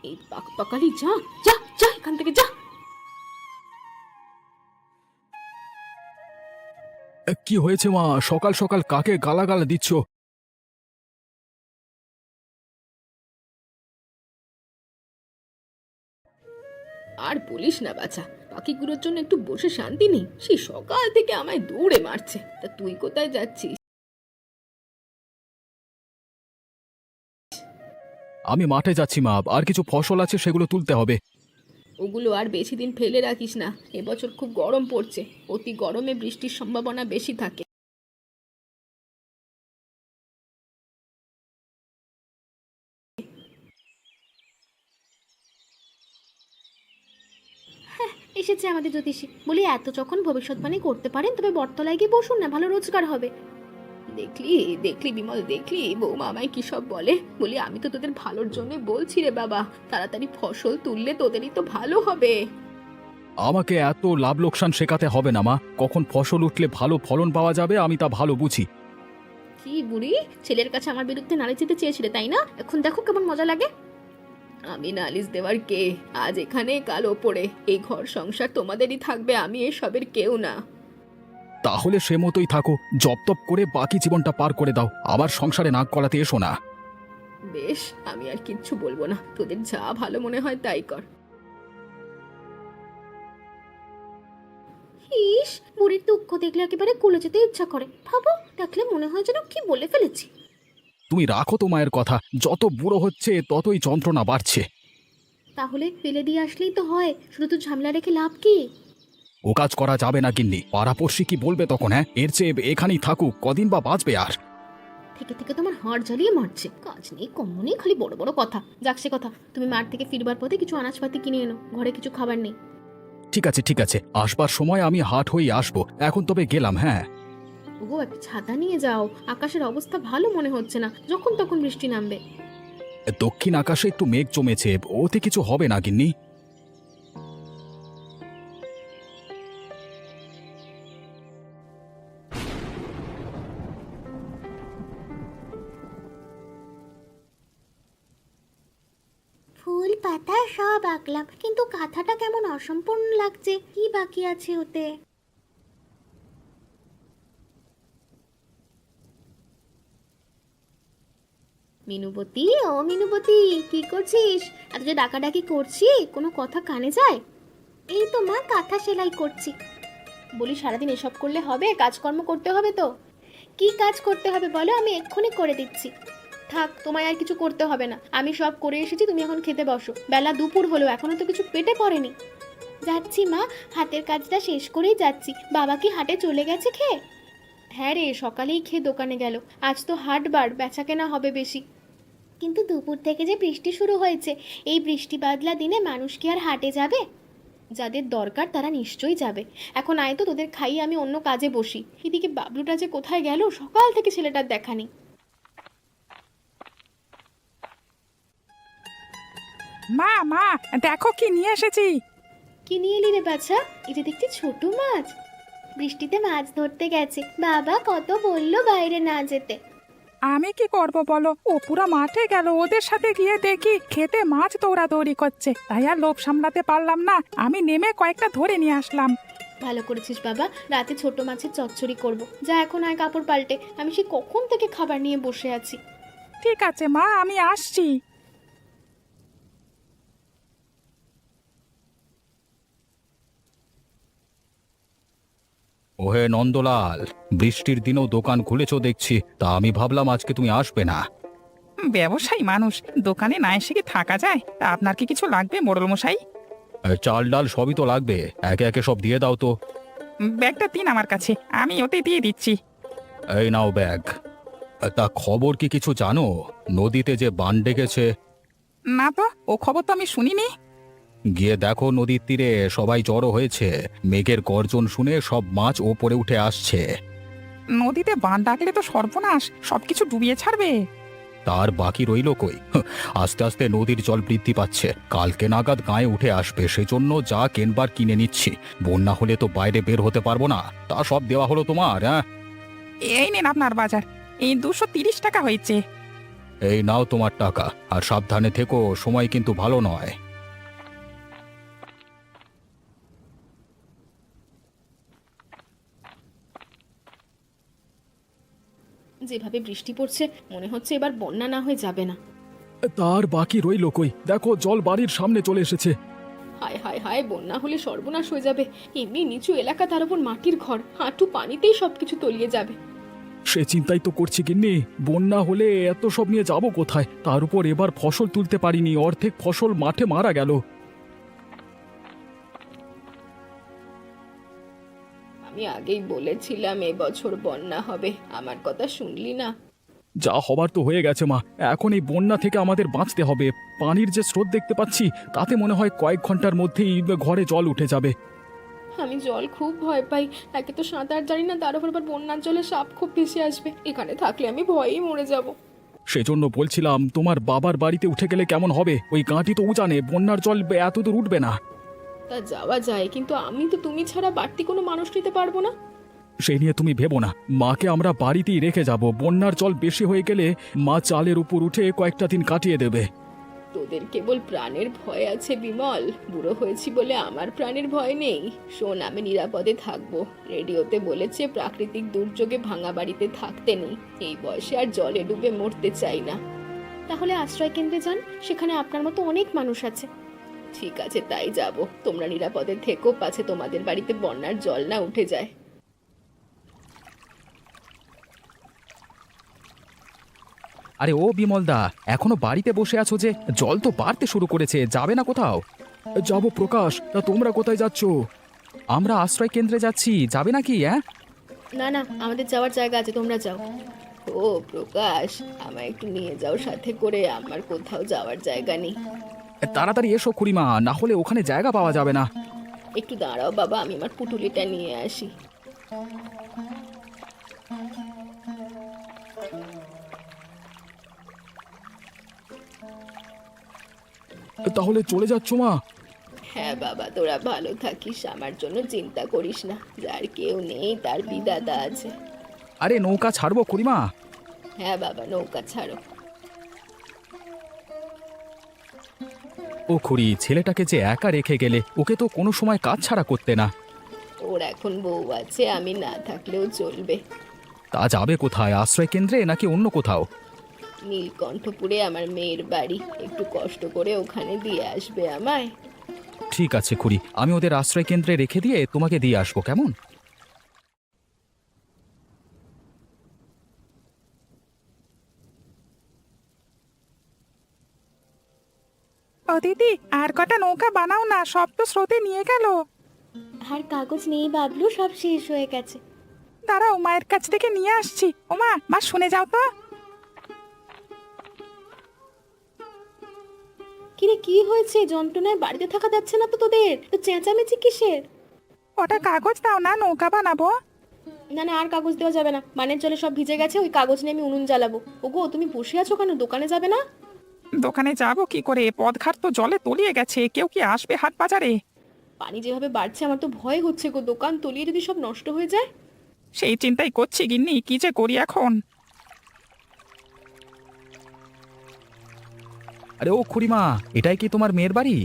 এই পাকালি যা যা যা এখান থেকে যা। কি হয়েছে মা? সকাল সকাল কাকে গালাগাল দিচ্ছ? আর বলিস না বাছা, পাখিগুলোর জন্য একটু বসে শান্তি নেই, সেই সকাল থেকে আমায় দৌড়ে মারছে। তা তুই কোথায় যাচ্ছিস? আমি মাঠে যাচ্ছি মা, আর কিছু ফসল আছে সেগুলো তুলতে হবে। ওগুলো আর বেশি দিন ফেলে রাখিস না, এবছর খুব গরম পড়ছে, অতি গরমে বৃষ্টির সম্ভাবনা বেশি থাকে। এসেছে আমাদের জ্যোতিষী, বলি এত যখন ভবিষ্যৎবাণী করতে পারেন তবে বটতলায় গিয়ে বসুন না, ভালো রোজগার হবে। দেখলি দেখলি বিমল, দেখলি বৌমা আমায় কি সব বলে। বলি আমি তো তোদের ভালোর জন্য বলছি রে বাবা, তাড়াতাড়ি ফসল তুললে তোদেরই তো ভালো হবে। আমাকে এত লাভ লোকসান শেখাতে হবে না মা, কখন ফসল উঠলে ভালো ফলন পাওয়া যাবে আমি তা ভালো বুঝি। কি বুড়ি, ছেলের কাছে আমার বিরুদ্ধে নালিশ দিতে চেয়েছিলে তাই না? এখন দেখো কেমন মজা লাগে। আমি নালিশ দেওয়ার কে? আজ এখানে কাল ওপরে, এই ঘর সংসার তোমাদেরই থাকবে, আমি এসবের কেউ না। তাহলে সে মতোই থাকো, জপ তপ করে বাকি জীবনটা পার করে দাও, আবার সংসারে নাক গলাতে এসো না। বেশ, আমি আর কিচ্ছু বলবো না, তোদের যা ভালো মনে হয় তাই কর। ইস, বুড়ির দুঃখ দেখলে একেবারে কুলে যেতে ইচ্ছা করে, ভাবো দেখলে মনে হয় যেন কি বলে ফেলেছি। তুমি রাখো তো মায়ের কথা, যত বুড়ো হচ্ছে ততই যন্ত্রণা বাড়ছে। তাহলে ফেলে দিয়ে আসলেই তো হয়, শুধু তো ঝামেলা রেখে লাভ কি? ও কাজ করা যাবে না গিন্নি, পাড়াপড়শি কি বলবে তখন? হ্যাঁ, এর চেয়ে এখানেই থাকুক, কদিন বা বাঁচবে আর। থেকে থেকে তোমার হাড় জ্বালিয়ে মারছে, কাজ নেই কম্ম নেই, খালি বড় বড় কথা। যাক সে কথা, তুমি মাঠ থেকে ফিরবার পথে কিছু আনাজপাতি কিনে এনো, ঘরে কিছু খাবার নেই। ঠিক আছে ঠিক আছে, আসবার সময় আমি হাট হয়ে আসবো, এখন তবে গেলাম। হ্যাঁ, ওগো একটা ছাতা নিয়ে যাও, আকাশের অবস্থা ভালো মনে হচ্ছে না, যখন তখন বৃষ্টি নামবে। দক্ষিণ আকাশে একটু মেঘ জমেছে, ওতে কিছু হবে না গিন্নি। ফুল পাতা সব আঁকলাম, কিন্তু কাঁথাটা কেমন অসম্পূর্ণ লাগছে, কি বাকি আছে ওতে? মিনুবতী, ও মিনুবতী, কি করছিস? এত যে ডাকাডাকি করছি, কোনো কথা কানে যায়? এই তো মা, কাঁথা সেলাই করছি। বলি সারাদিন এসব করলে হবে? কাজকর্ম করতে হবে তো। কি কাজ করতে হবে বলো, আমি এক্ষুনি করে দিচ্ছি। থাক, তোমায় আর কিছু করতে হবে না, আমি সব করে এসেছি, তুমি এখন খেতে বসো, বেলা দুপুর হলো, এখনো তো কিছু পেটে পড়েনি। যাচ্ছি মা, হাতের কাজটা শেষ করেই যাচ্ছি। বাবা কি হাটে চলে গেছে খেয়ে? হ্যাঁ রে, সকালেই খেয়ে দোকানে গেল, আজ তো হাটবার, বেচা কেনা হবে বেশি। কিন্তু দুপুর থেকে যে বৃষ্টি শুরু হয়েছে, এই বৃষ্টি বাদলা দিনে মানুষ কি আর হাটে যাবে? যাদের দরকার তারা নিশ্চয়ই যাবে। এখন আয় তো, তোদের খাইয়ে আমি অন্য কাজে বসি। এদিকে বাবলুটা যে কোথায় গেল, সকাল থেকে ছেলেটার দেখা নেই। মা মা, দেখো কি নিয়ে এসেছি। কি নিয়ে এলি রে বাছা? এটা দেখছি ছোট মাছ। বৃষ্টিতে মাছ ধরতে গেছে, বাবা কত বললো বাইরে না যেতে। আমি কি করব বলো, ও পুরো মাঠে গেল, ওদের সাথে গিয়ে দেখি খেতে মাছ দৌড়াদৌড়ি করছে, তাই আর লোভ সামলাতে পারলাম না, আমি নেমে কয়েকটা ধরে নিয়ে আসলাম। ভালো করেছিস বাবা, রাতে ছোট মাছের চচ্চড়ি করব। যা এখন আয় কাপড় পাল্টে, আমি সে কখন থেকে খাবার নিয়ে বসে আছি। ঠিক আছে মা, আমি আসছি। ওহে নন্দলাল, বৃষ্টির দিনেও দোকান খুলেছো দেখছি, তা আমি ভাবলাম আজকে তুমি আসবে না। ব্যবসায়ী মানুষ, দোকানে না এসে কি থাকা যায়? তা আপনার কি কিছু লাগবে মোড়ল মশাই? চাল ডাল সবই তো লাগবে, একে একে সব দিয়ে দাও তো। ব্যাগটা দিন আমার কাছে, আমি ওতে দিয়ে দিচ্ছি। এই নাও ব্যাগ। তা খবর কি কিছু জানো? নদীতে যে বান ডেকেছে। না তো, ও খবর তো আমি শুনিনি। গিয়ে দেখো, নদীর তীরে সবাই জড়ো হয়েছে, মেঘের গর্জন শুনে সব মাছ ওপরে উঠে আসছে। নদীতে বান ডাকলে তো সর্বনাশ, সবকিছু ডুবিয়ে ছাড়বে। তার বাকি রইল কই? আস্তে আস্তে নদীর জল বৃদ্ধি পাচ্ছে, কালকে নাগাদ গায়ে উঠে আসবে, সেজন্য যা কেনবার কিনে নিচ্ছি। বন্যা হলে তো বাইরে বের হতে পারবো না, তা সব দেওয়া হলো তোমার। হ্যাঁ, এই নিন আপনার বাজার, এই 230 টাকা হয়েছে। এই নাও তোমার টাকা, আর সাবধানে থেকো, সময় কিন্তু ভালো নয়। যেভাবে বৃষ্টি পড়ছে মনে হচ্ছে এবার বন্যা না হয়ে যাবে না। তার বাকি রইল কই, দেখো জল বাড়ির সামনে চলে এসেছে। হায় হায় হায়, বন্যা হলে সর্বনাশ হয়ে যাবে। এমনি নিচু এলাকা, তার উপর মাটির ঘর, হাঁটু পানিতেই সবকিছু তলিয়ে যাবে। সে চিন্তাই তো করছি গিন্নি, বন্যা হলে এত সব নিয়ে যাব কোথায়? তার উপর এবার ফসল তুলতে পারিনি, অর্ধেক ফসল মাঠে মারা গেল। আমি আগেই বলেছিলাম এবছর বন্যা হবে, আমার কথা শুনলি না? যা হবার তো হয়ে গেছে মা, এখন এই বন্যা থেকে আমাদের বাঁচতে হবে। পানির যে স্রোত দেখতে পাচ্ছি, তাতে মনে হয় কয়েক ঘন্টার মধ্যেই ঘরে জল উঠে যাবে। আমি জল খুব ভয় পাই। একে তো সাঁতার জানি না, তার উপর আবার বন্যার জলে সাপ খুব ভেসে আসবে। এখানে থাকলে আমি ভয়েই মরে যাব। সেজন্য বলছিলাম তোমার বাবার বাড়িতে উঠে গেলে কেমন হবে? ওই গাঁটি তো উজানে, বন্যার জল এত দূর উঠবে না। তা যাওয়া যায়, কিন্তু আমি তো তুমি ছাড়া বাড়তি কোনো মানুষ নিতে পারবো না। সেই নিয়ে তুমি ভেবো না, মাকে আমরা বাড়িতেই রেখে যাব। বন্যার জল বেশি হয়ে গেলে মা চালের উপর উঠে কয়েকটা দিন কাটিয়ে দেবে। তোদের কেবল প্রাণের ভয় আছে বিমল, বুড়ো হয়েছি বলে আমার প্রাণের ভয় নেই। শোন, আমি নিরাপদে থাকবো। রেডিওতে বলেছে প্রাকৃতিক দুর্যোগে ভাঙা বাড়িতে থাকতে নেই। এই বয়সে আর জলে ডুবে মরতে চাই না। তাহলে আশ্রয় কেন্দ্রে যান, সেখানে আপনার মতো অনেক মানুষ আছে। ঠিক আছে, তাই যাব। তোমরা নিরাপদে থেকো, পাছে তোমাদের বাড়িতে বন্যার জল না উঠে যায়। আরে ও বিমলদা, এখনো বাড়িতে বসে আছো যে? জল তো বাড়তে শুরু করেছে, যাবে না কোথাও? যাব প্রকাশ, তা তোমরা কোথায় যাচ্ছ? আমরা আশ্রয় কেন্দ্রে যাচ্ছি, যাবে নাকি? হ্যাঁ, না না, আমাদের যাওয়ার জায়গা আছে, তোমরা যাও। ও প্রকাশ, আমায় একটু নিয়ে যাও সাথে করে, আমার কোথাও যাওয়ার জায়গা নেই। তাড়াতাড়ি এসো খুড়িমা, না হলে ওখানে জায়গা পাওয়া যাবে না। একটু দাঁড়াও বাবা, আমি আমার পুটুলিটা নিয়ে আসি। তাহলে চলে যাচ্ছ মা? হ্যাঁ বাবা, তোরা ভালো থাকিস, আমার জন্য চিন্তা করিস না। যার কেউ নেই তার বিধাতা আছে। আরে নৌকা ছাড়বো খুড়িমা? হ্যাঁ বাবা, নৌকা ছাড়ো। ও খুড়ি, ছেলেটাকে যে একা রেখে গেলে, ওকে তো কোনো সময় কাজ ছাড়া করতে না। ওর এখন বউ আছে, আমি না থাকলেও চলবে। তা যাবে কোথায়? আশ্রয় কেন্দ্রে নাকি অন্য কোথাও? নীলকণ্ঠপুরে আমার মেয়ের বাড়ি, একটু কষ্ট করে ওখানে দিয়ে আসবে আমায়। ঠিক আছে খুড়ি, আমি ওদের আশ্রয় কেন্দ্রে রেখে দিয়ে তোমাকে দিয়ে আসবো, কেমন? ও দিদি, আর কটা নৌকা বানাও না, সব তো স্রোতে নিয়ে গেল। আর কাগজ নেই বাবলু, সব শেষ হয়ে গেছে। দাঁড়াও, মায়ের কাছ থেকে নিয়ে আসছি। ওমা, মা শুনে যাও তো। কিরে, কি হয়েছে? যন্ত্রণায় বাড়িতে থাকা যাচ্ছে না তো তোদের? তো চেঁচামেচি কিসের? ওটা কাগজ দাও না, নৌকা বানাবো। না না, আর কাগজ দেওয়া যাবে না। মানের জলে সব ভিজে গেছে, ওই কাগজ নিয়ে আমি উনুন জ্বালাবো। ওগো, তুমি বসে আছো কেন? দোকানে যাবে না? দোকানে যাব কি করে? পদঘাট তো জলে তলিয়ে গেছে, কেউ কি আসবে হাট বাজারে? পানি যেভাবে বাড়ছে আমার তো ভয় হচ্ছে গো, দোকান তলিয়ে যদি সব নষ্ট হয়ে যায়। সেই চিন্তাই করছি গিন্নি, কি যে করি এখন। আরে ও খুড়িমা, এটাই কি তোমার মেয়ের বাড়ি?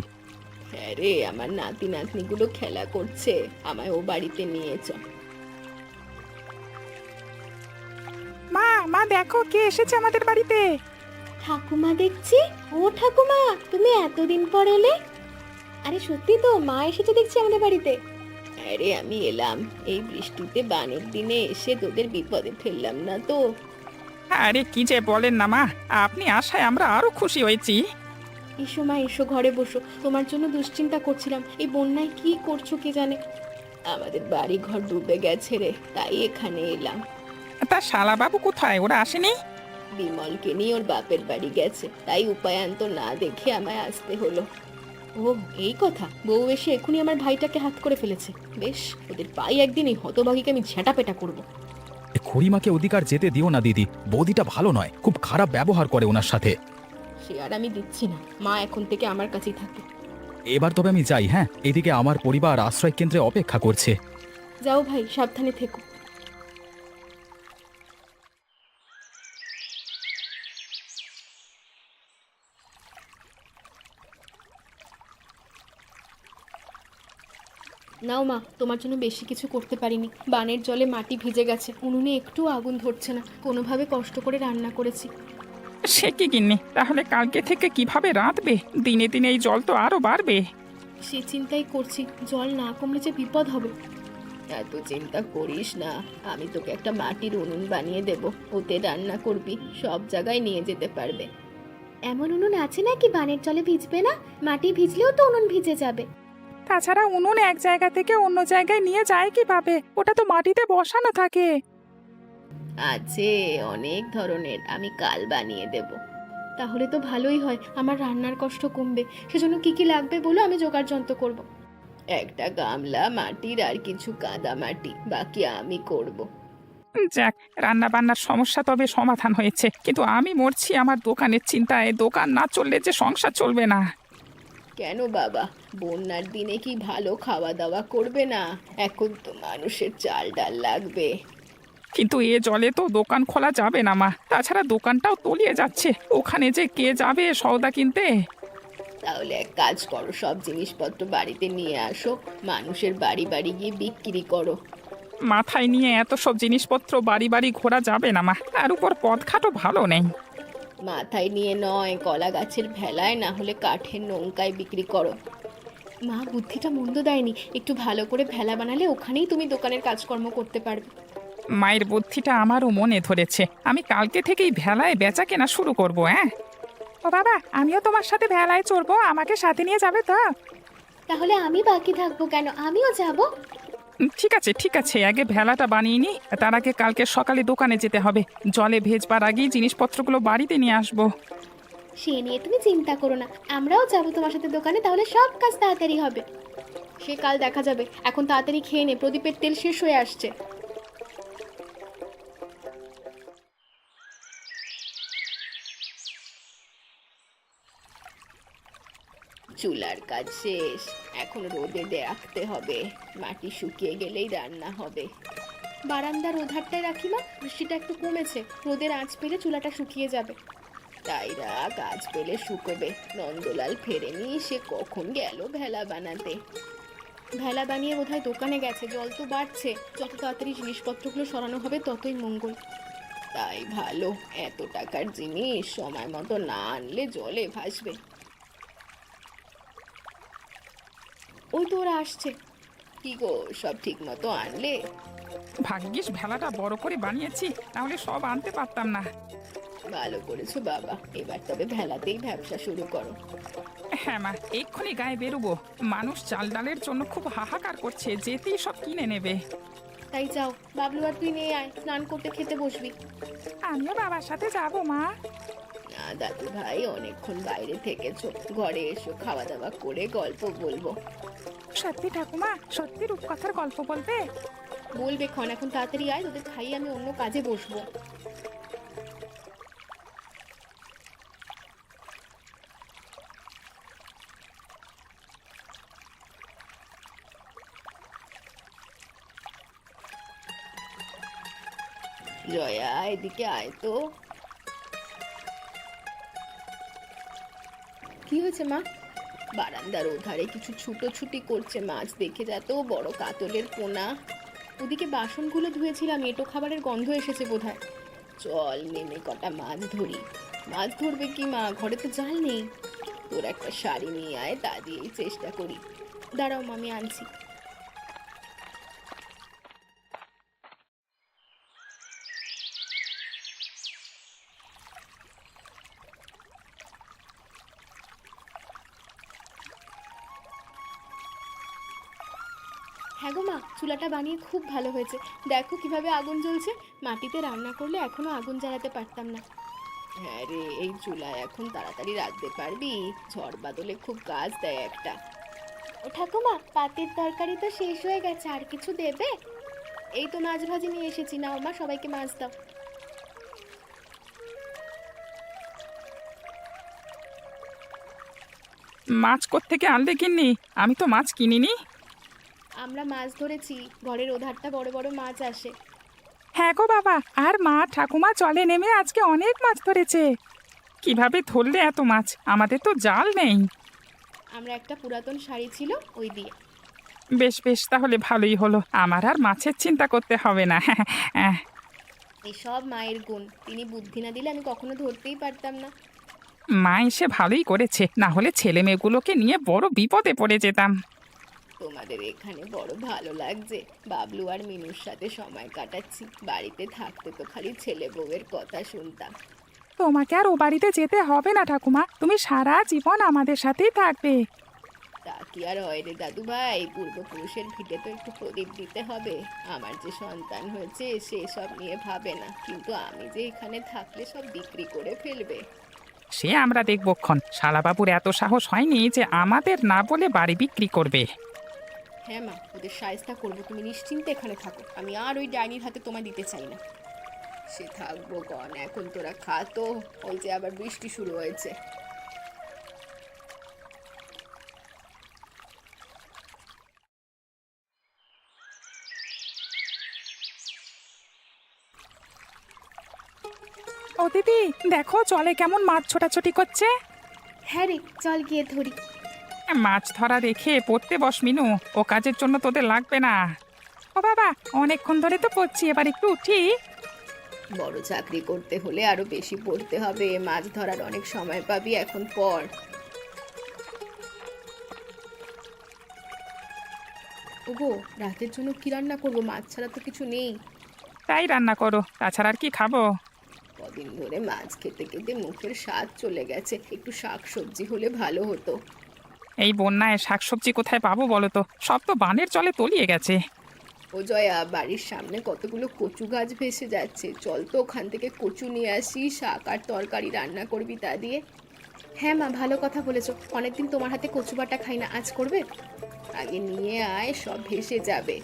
হ্যাঁ রে, আমার নাতি নাতনিগুলো খেলা করছে, আমায় ও বাড়িতে নিয়ে চল। মা, মা দেখো কে এসেছে আমাদের বাড়িতে। ঠাকুমা দেখছি। ও ঠাকুমা, তুমি এতদিন পর এলে? আরে সত্যি তো, মা এসেছে দেখছি আমাদের বাড়িতে। আরে আমি এলাম এই বৃষ্টিতে, বানের দিনে এসে তোদের বিপদে ফেললাম না তো? আরে কি যে বলেন না মা, আপনি আসায় আমরা আরো খুশি হয়েছি। এসো মা, এসো, ঘরে বসো। তোমার জন্য দুশ্চিন্তা করছিলাম, এই বন্যায় কি করছো কে জানে। আমাদের বাড়ি ঘর ডুবে গেছে রে, তাই এখানে এলাম। তা শালা বাবু কোথায়? ওরা আসেনি? বিমলকে নিয়ে ওর বাপের বাড়ি গেছে, তাই উপায়ান্ত না দেখে আমায় আসতে হলো। ও এই কথা, বউ এসে এখনই আমার ভাইটাকে হাত করে ফেলেছে। বেশ, ওদের পাই একদিন এই হতভাগীকে আমি ঝেঁটাপেটা করবো। এ খুড়িমাকে অধিকার যেতে দিও না দিদি, বৌদিটা ভালো নয়, খুব খারাপ ব্যবহার করে ওনার সাথে। সে আর আমি দিচ্ছি না, মা এখন থেকে আমার কাছেই থাকে। এবার তবে আমি যাই। হ্যাঁ, এদিকে আমার পরিবার আশ্রয় কেন্দ্রে অপেক্ষা করছে। যাও ভাই, সাবধানে থেকো। নাও মা, তোমার জন্য বেশি কিছু করতে পারিনি। বানের জলে মাটি ভিজে গেছে, উনুনে একটু আগুন ধরছে না, কোনোভাবে কষ্ট করে রান্না করেছি। সে কি গিন্নি, তাহলে কালকে থেকে কিভাবে রাঁধবে? দিনে দিনে এই জল তো আরো বাড়বে। সে চিন্তাই করছি, জল না কমলে যে বিপদ হবে। এত চিন্তা করিস না, আমি তোকে একটা মাটির উনুন বানিয়ে দেব, ওতে রান্না করবি, সব জায়গায় নিয়ে যেতে পারবে। এমন উনুন আছে নাকি বানের জলে ভিজবে না? মাটি ভিজলেও তো উনুন ভিজে যাবে। তাছাড়া উনুন এক জায়গা থেকে অন্য জায়গায় নিয়ে যায় কিভাবে? ওটা তো মাটিতে বসানো থাকে। আছে অনেক ধরনের, আমি কাল বানিয়ে দেব। তাহলে তো ভালোই হয়, আমার রান্নার কষ্ট কমবে। সেজন্য কি কি লাগবে বলো, আমি জোগাড় যন্ত্র করব। একটা গামলা মাটির আর কিছু কাদা মাটি, বাকি আমি করব। যাক, রান্না বান্নার সমস্যা তবে সমাধান হয়েছে, কিন্তু আমি মরছি আমার দোকানের চিন্তায়। দোকান না চললে যে সংসার চলবে না। কেন বাবা, বন্যার দিনে কি ভালো খাওয়া দাওয়া করবে না? এখন তো মানুষের চাল ডাল লাগবে। কিন্তু এ জলে তো দোকান খোলা যাবে না মা, তাছাড়া দোকানটাও তলিয়ে যাচ্ছে, ওখানে যে কে যাবে সওদা কিনতে? তাহলে এক কাজ করো, সব জিনিসপত্র বাড়িতে নিয়ে আসো, মানুষের বাড়ি বাড়ি গিয়ে বিক্রি করো। মাথায় নিয়ে এত সব জিনিসপত্র বাড়ি বাড়ি ঘোরা যাবে না মা, তার উপর পথঘাটও ভালো নেই। মাথায় নিয়ে নয়, কলা গাছের ভেলায়, না হলে কাঠের নৌকায় বিক্রি করো। মা বুদ্ধিটা মন্দ দেয়নি, একটু ভালো করে ভেলা বানালে ওখানেই তুমি দোকানের কাজকর্ম করতে পারবে। মায়ের বুদ্ধিটা আমারও মনে ধরেছে, আমি কালকে থেকেই ভেলায় বেচা কেনা শুরু করব। হ্যাঁ ও বাবা, আমিও তোমার সাথে ভেলায় চড়বো, আমাকে সাথে নিয়ে যাবে তো? তাহলে আমি বাকি থাকবো কেন, আমিও যাব। ঠিক আছে ঠিক আছে, আগে ভেলাটা বানিয়ে নি, তার আগে কালকে সকালে দোকানে যেতে হবে। জলে ভেজবার আগেই জিনিসপত্রগুলো বাড়িতে নিয়ে আসবো। সে নিয়ে তুমি চিন্তা করো না, আমরাও যাবো তোমার সাথে দোকানে, তাহলে সব কাজ তাড়াতাড়ি হবে। সে কাল দেখা যাবে, এখন তাড়াতাড়ি খেয়ে নে, প্রদীপের তেল শেষ হয়ে আসছে। চুলার কাজ শেষ, এখন রোদে রাখতে হবে, মাটি শুকিয়ে গেলেই রান্না হবে। বারান্দার ওধারটায় রাখি মা, বৃষ্টিটা একটু কমেছে, রোদের আঁচ পেলে চুলাটা শুকিয়ে যাবে। তাই রাখ, আজ পেলে শুকোবে। নন্দলাল ফেরেনি, সে কখন গেল ভেলা বানাতে। ভেলা বানিয়ে বোধহয় দোকানে গেছে, জল তো বাড়ছে, যত তাড়াতাড়ি জিনিসপত্রগুলো সরানো হবে ততই মঙ্গল। তাই ভালো, এত টাকার জিনিস সময় মতো না আনলে জলে ভাসবে। ওই তো ওরা আসছে। কি গো, সব ঠিক মতো আনলে? ভাগ্যিস ভেলাটা বড় করে বানিয়েছি, তাহলে সব আনতে পারতাম না। ভালো করেছো বাবা, এবার তবে ভেলাতেই ব্যবসা শুরু করো। হ্যাঁ মা, এক্ষুনি গায়ে বেরোবো। মানুষ চাল ডালের জন্য খুব হাহাকার করছে, যেতেই সব কিনে নেবে। তাই যাও, বাবলু আর তুই নিয়ে আয়, স্নান করতে খেতে বসবি। আমিও বাবার সাথে যাবো মা। না দাদু ভাই, অনেকক্ষণ বাইরে থেকেছো, ঘরে এসো, খাওয়া দাওয়া করে গল্প বলবো। সত্যি ঠাকুমা, সত্যি রূপকথার গল্প বলবে? বলবে ক্ষণ, এখন তাড়াতাড়ি আয়, তোদের খাইয়ে আমি অন্য কাজে বসবো। জয়া, এদিকে আয় তো। কি হয়েছে মা? বারান্দার ওধারে কিছু ছুটোছুটি করছে মাছ, দেখে যা তো, বড় কাতলের পোনা। ওদিকে বাসনগুলো ধুয়েছিলাম, এঁটো খাবারের গন্ধ এসেছে বোধহয়। চল নেমে কটা মাছ ধরি। মাছ ধরবে কি মা, ঘরে তো জাল নেই। তোর একটা শাড়ি নিয়ে আয়, তা দিয়েই চেষ্টা করি। দাঁড়াও মা, আমি আনছি। হ্যাঁ গো মা, চুলাটা বানিয়ে খুব ভালো হয়েছে, দেখো কিভাবে আগুন জ্বলছে। মাটিতে রান্না করলে এখনো আগুন জ্বালাতে পারতাম না। হ্যাঁ রে, এই চুলায় এখন তাড়াতাড়ি রাখতে পারবি? ঝড় বাদলে খুব কাজ দেয় একটা। ও ঠাকুমা, পাতের তরকারি তো শেষ হয়ে গেছে, আর কিছু দেবে? এই তো মাছ ভাজি নিয়ে এসেছি, নাও মা, সবাইকে মাছ দাও। মাছ কোত্থেকে আনলে কিন্নি? আমি তো মাছ কিনিনি। আমরা মাছ ধরেছি, ঘরের ওধারটা বড় বড় মাছ আসে। হ্যাঁ গো বাবা, আর মা ঠাকুমা জলে নেমে আজকে অনেক মাছ ধরেছে। কিভাবে ধরলে এত মাছ? আমাদের তো জাল নেই। আমরা একটা পুরাতন শাড়ি ছিল, ওই দিয়ে। বেশ বেশ, তাহলে ভালোই হলো, আমার আর মাছের চিন্তা করতে হবে না। এসব মায়ের গুণ, তিনি বুদ্ধি না দিলে আমি কখনো ধরতেই পারতাম না। মা এসে ভালোই করেছে, না হলে ছেলে মেয়েগুলোকে নিয়ে বড় বিপদে পড়ে যেতাম। তোমাদের এখানে বড় ভালো লাগছে, বাবলু আর মিনুর সাথে সময় কাটাচ্ছি। বাড়িতে থাকতে তো খালি ছেলে বউয়ের কথা শুনতাম। তোমাকে আর ও বাড়িতে যেতে হবে না ঠাকুমা, তুমি সারা জীবন আমাদের সাথেই থাকবে। তা কি আর হয় রে দাদু ভাই, পূর্বপুরুষের ভিটে তো একটু প্রদীপ দিতে হবে। আমার যে সন্তান হয়েছে সে সব নিয়ে ভাবে না, কিন্তু আমি যে এখানে থাকলে সব বিক্রি করে ফেলবে। সে আমরা দেখবক্ষণ, শালাবাবুর এত সাহস হয়নি যে আমাদের না বলে বাড়ি বিক্রি করবে। হ্যাঁ মা, ওদের সায়স্তা করবো, তুমি নিশ্চিন্তে এখানে থাকো। আমি আর ওই ডাইনির হাতে তোমায় দিতে চাই না। সে থাকবো কন, এখন তোরা খা তো, ওই যে আবার বৃষ্টি শুরু হয়েছে। ও দিদি, দেখো জলে কেমন মাছ ছোটাছুটি করছে। হ্যাঁ রে, চল গিয়ে ধরি। মাছ ধরা রেখে পড়তে বস মিনু, ও কাজের জন্য তোদের লাগবে না। ও বাবা, অনেকক্ষণ ধরে তো পড়ছি, এবার একটু উঠি। বড় চাকরি করতে হলে আরো বেশি পড়তে হবে, মাছ ধরার অনেক সময় পাবি, এখন পড়। ওগো, রাতের জন্য কি রান্না করবো? মাছ ছাড়া তো কিছু নেই। তাই রান্না করো, তাছাড়া আর কি খাবো? কদিন ধরে মাছ খেতে খেতে মুখের স্বাদ চলে গেছে, একটু শাক সবজি হলে ভালো হতো। এই বন্যায় শাকসবজি কোথায় পাবো বলো তো, সব তো বানের জলে তলিয়ে গেছে। ও জয়া, বাড়ির সামনে কতগুলো কচু গাছ ভেসে যাচ্ছে, চল তো ওখান থেকে কচু নিয়ে আসি, শাক আর তরকারি রান্না করবি তা দিয়ে। হ্যাঁ মা, ভালো কথা বলেছো, অনেকদিন তোমার হাতে কচু বাটা খাই না, আজ করবে? আগে নিয়ে আয়, সব ভেসে যাবে।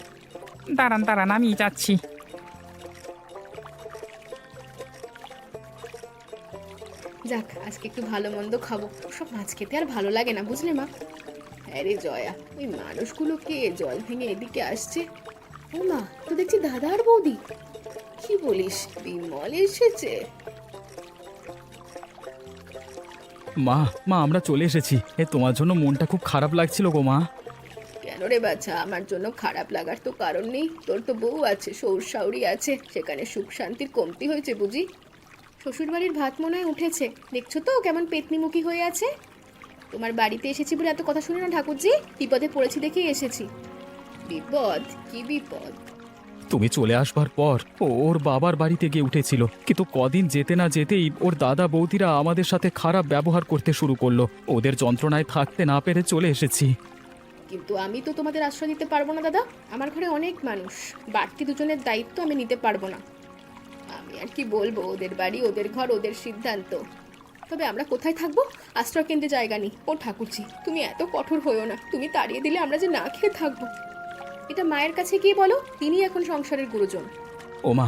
দাঁড়ান দাঁড়ান, আমি যাচ্ছি। যাক, আজকে একটু ভালো মন্দ খাবো, সব মাছ খেতে আর ভালো লাগে না, বুঝলে মা? হ্যাঁ রে জয়া, ওই মানুষগুলো কে জল ভেঙে এদিকে আসছে? ও মা, তো দেখছি দাদা আর বৌদি। কি বলিস, বিমল এসেছে? মা মা আমরা চলে এসেছি। তোমার জন্য মনটা খুব খারাপ লাগছিল গো মা। কেন রে বাছা, আমার জন্য খারাপ লাগার তো কারণ নেই। তোর তো বউ আছে, সৌর শাউরি আছে, সেখানে সুখ শান্তির কমতি হয়েছে বুঝি? শ্বশুরবাড়ির ভাত মনে হয় উঠেছে, দেখছো তো কেমন পেতনিমুখী হয়ে আছে। তোমার বাড়িতে এসেছি বলে এত কথা শুনে না ঠাকুরজি, বিপদে পড়েছি দেখেই এসেছি। বিপদ? কি বিপদ? তুমি চলে আসবার পর ওর বাবার বাড়িতে গিয়ে উঠেছিল, কিন্তু কদিন যেতে না যেতেই ওর দাদা বৌদিরা আমাদের সাথে খারাপ ব্যবহার করতে শুরু করলো। ওদের যন্ত্রণায় থাকতে না পেরে চলে এসেছি। কিন্তু আমি তো তোমাদের আশ্রয় দিতে পারবো না দাদা, আমার ঘরে অনেক মানুষ, বাড়তি দুজনের দায়িত্ব আমি নিতে পারবো না। আমি আর কি বলবো, ওদের বাড়ি, ওদের ঘর, ওদের সিদ্ধান্ত। তবে আমরা কোথায় থাকবো? আশ্রয় কেন্দ্রে জায়গা নেই। ও ঠাকুরজি, তুমি এত কঠোর হয়েও না, তুমি তাড়িয়ে দিলে আমরা যে না খেয়ে থাকবো। এটা মায়ের কাছে গিয়ে বলো, তিনি এখন সংসারের গুরুজন। ও মা,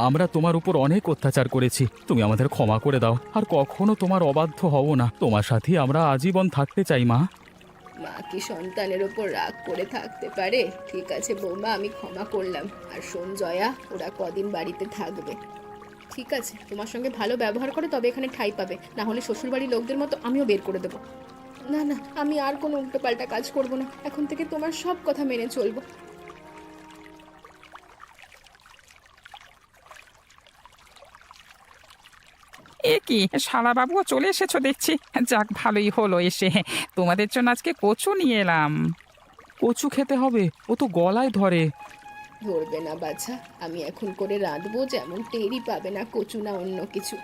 আমরা তোমার উপর অনেক অত্যাচার করেছি, তুমি আমাদের ক্ষমা করে দাও। আর কখনো তোমার অবাধ্য হব না, তোমার সাথে আমরা আজীবন থাকতে চাই মা। মা কি সন্তানের ওপর রাগ করে থাকতে পারে? ঠিক আছে বৌমা, আমি ক্ষমা করলাম। আর শোন জয়া, ওরা কদিন বাড়িতে থাকবে। ঠিক আছে, তোমার সঙ্গে ভালো ব্যবহার করে তবে এখানে ঠাঁই পাবে, না হলে শ্বশুরবাড়ির লোকদের মতো আমিও বের করে দেবো। না না, আমি আর কোনো উল্টোপাল্টা কাজ করব না, এখন থেকে তোমার সব কথা মেনে চলবো। এ কি, শালাবাবুও চলে এসেছো দেখছি, যাক ভালোই হলো এসে। তোমাদের জন্য আজকে কচু নিয়ে এলাম। কচু খেতে হবে? ও তো গলায় ধরে। ধরবে না বাছা, আমি এখন করে রাঁধবো, যেমন টেরই পাবে না কচু না অন্য কিছু।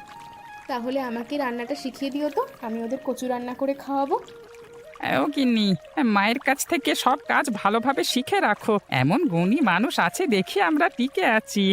তাহলে আমাকে রান্নাটা শিখিয়ে দিও তো, আমি ওদের কচু রান্না করে খাওয়াবো। ও গিন্নি, মায়ের কাছ থেকে সব কাজ ভালোভাবে শিখে রাখো, এমন গুণী মানুষ আছে দেখি আমরা টিকে আছি।